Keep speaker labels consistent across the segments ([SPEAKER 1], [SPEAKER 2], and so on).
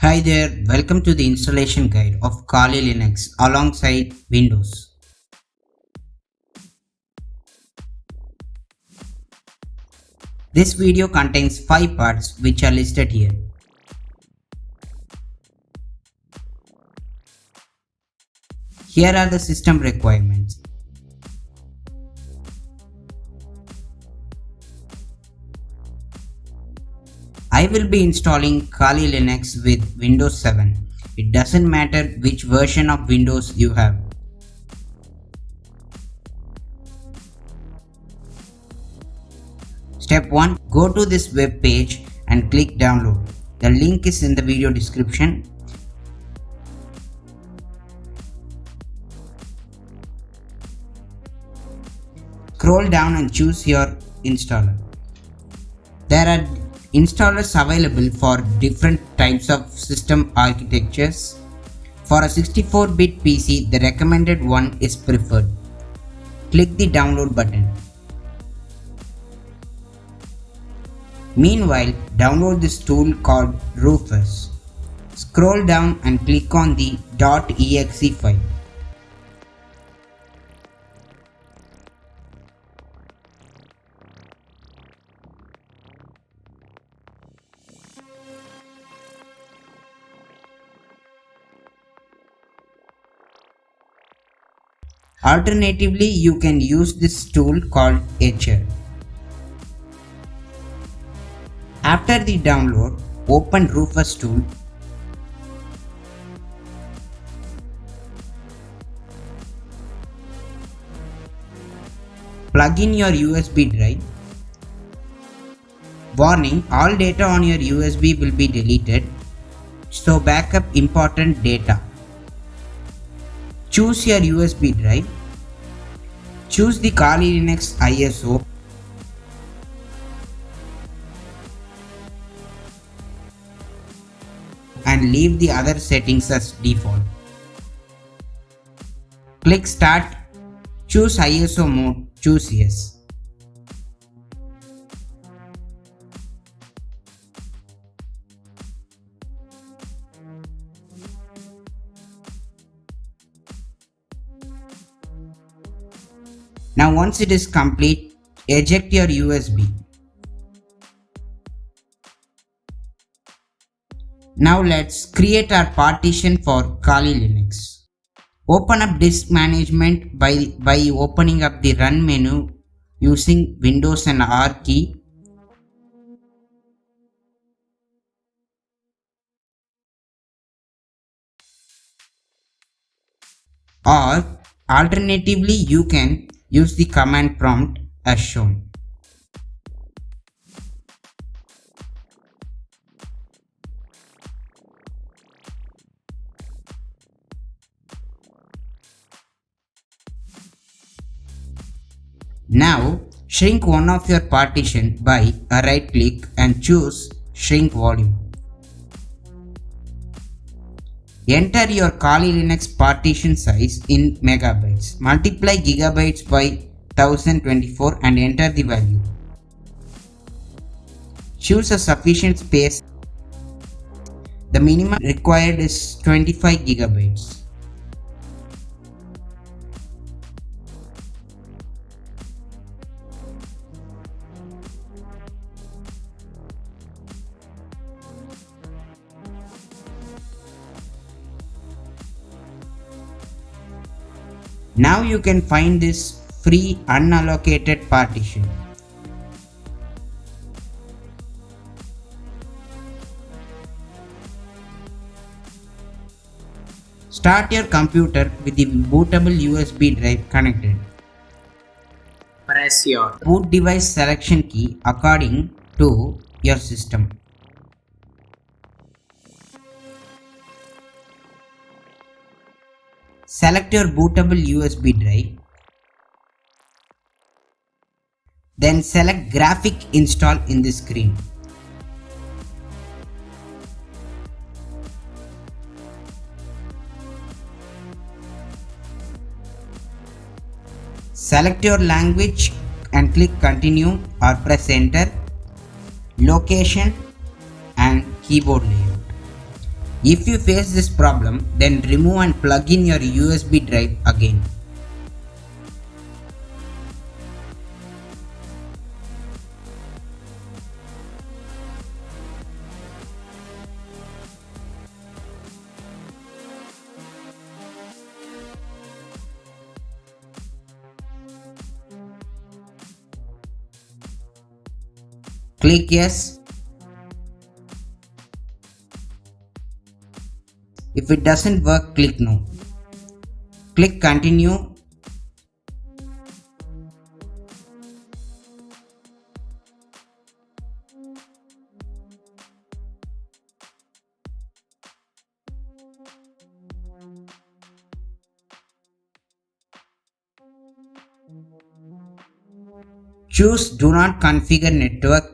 [SPEAKER 1] Hi there, welcome to the installation guide of Kali Linux alongside Windows. This video contains 5 parts which are listed here. Here are the system requirements. I will be installing Kali Linux with Windows 7. It doesn't matter which version of Windows you have. Step 1. Go to this web page and click download. The link is in the video description. Scroll down and choose your installer. There are installers available for different types of system architectures. For a 64-bit PC, the recommended one is preferred. Click the download button. Meanwhile, download this tool called Rufus. Scroll down and click on the .exe file. Alternatively, you can use this tool called Etcher. After the download, open Rufus tool. Plug in your USB drive. Warning, all data on your USB will be deleted, so backup important data. Choose your USB drive. Choose the Kali Linux ISO. And leave the other settings as default. Click Start. Choose ISO mode. Choose Yes. Now once it is complete, eject your USB. Now let's create our partition for Kali Linux. Open up disk management by opening up the run menu using Windows and R key. Or alternatively, you can use the command prompt as shown. Now shrink one of your partition by a right click and choose shrink volume. Enter your Kali Linux partition size in megabytes. Multiply gigabytes by 1024 and enter the value. Choose a sufficient space. The minimum required is 25 gigabytes. Now you can find this free unallocated partition. Start your computer with the bootable USB drive connected.
[SPEAKER 2] Press your
[SPEAKER 1] boot device selection key according to your system. Select your bootable USB drive. Then select graphic install in the screen. Select your language and click continue or press enter. Location and keyboard layout. If you face this problem, then remove and plug in your USB drive again. Click yes. If it doesn't work, click no. Click continue. Choose do not configure network.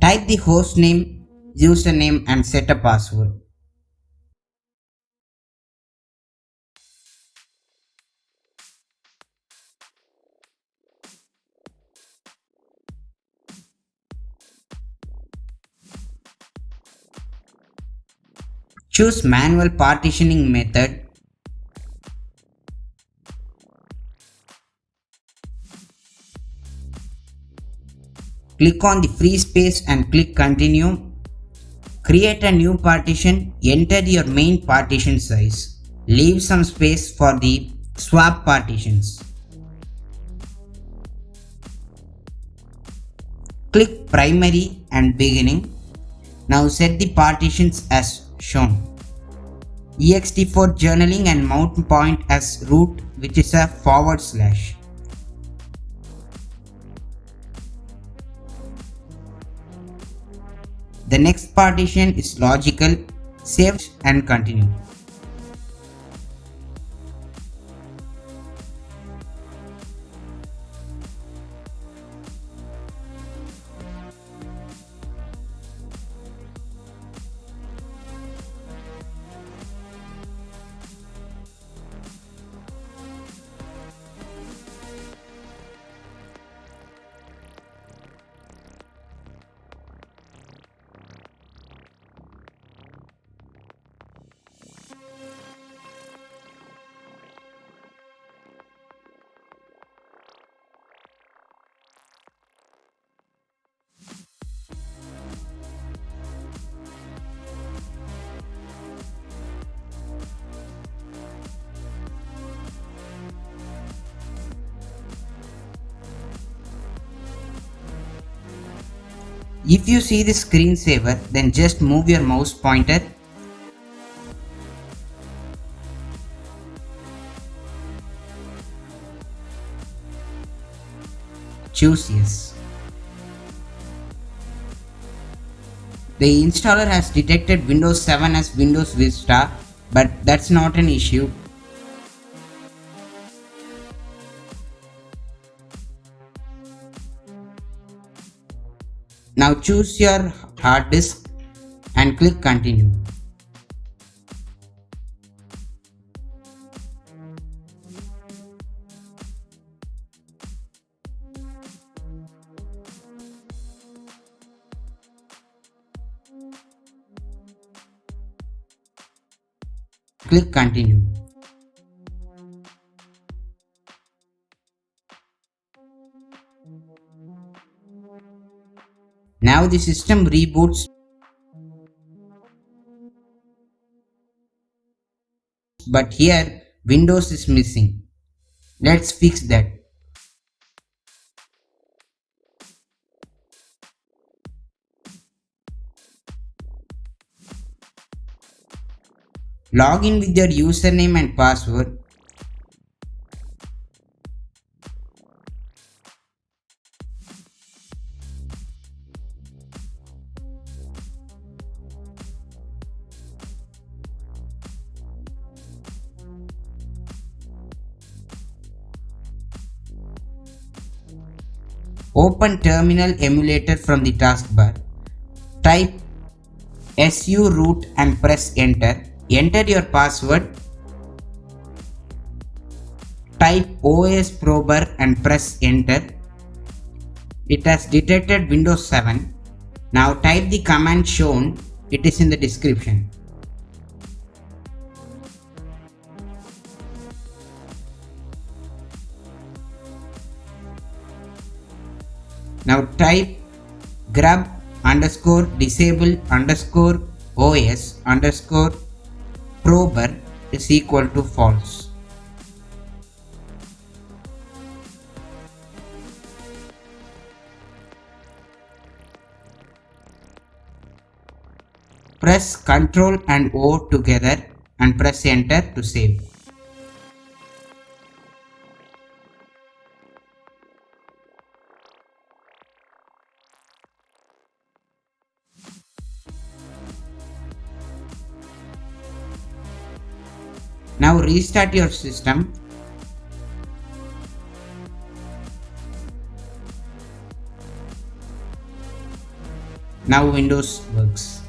[SPEAKER 1] Type the host name, username and set a password. Choose manual partitioning method. Click on the free space and click continue. Create a new partition. Enter your main partition size. Leave some space for the swap partitions. Click primary and beginning. Now set the partitions as shown. ext for journaling and mount point as root, which is a /. The next partition is logical. Save and continue. If you see the screensaver, then just move your mouse pointer. Choose yes. The installer has detected Windows 7 as Windows Vista, but that's not an issue. Now choose your hard disk and click continue. Click continue. Now the system reboots, but here Windows is missing. Let's fix that. Log in with your username and password. Open terminal emulator from the taskbar. Type su root and press enter. Enter your password. Type OS prober and press enter. It has detected Windows 7. Now type the command shown. It is in the description. Now type grub underscore disable underscore os underscore prober is equal to false. Press Ctrl and O together and press enter to save. Now restart your system. Now Windows works.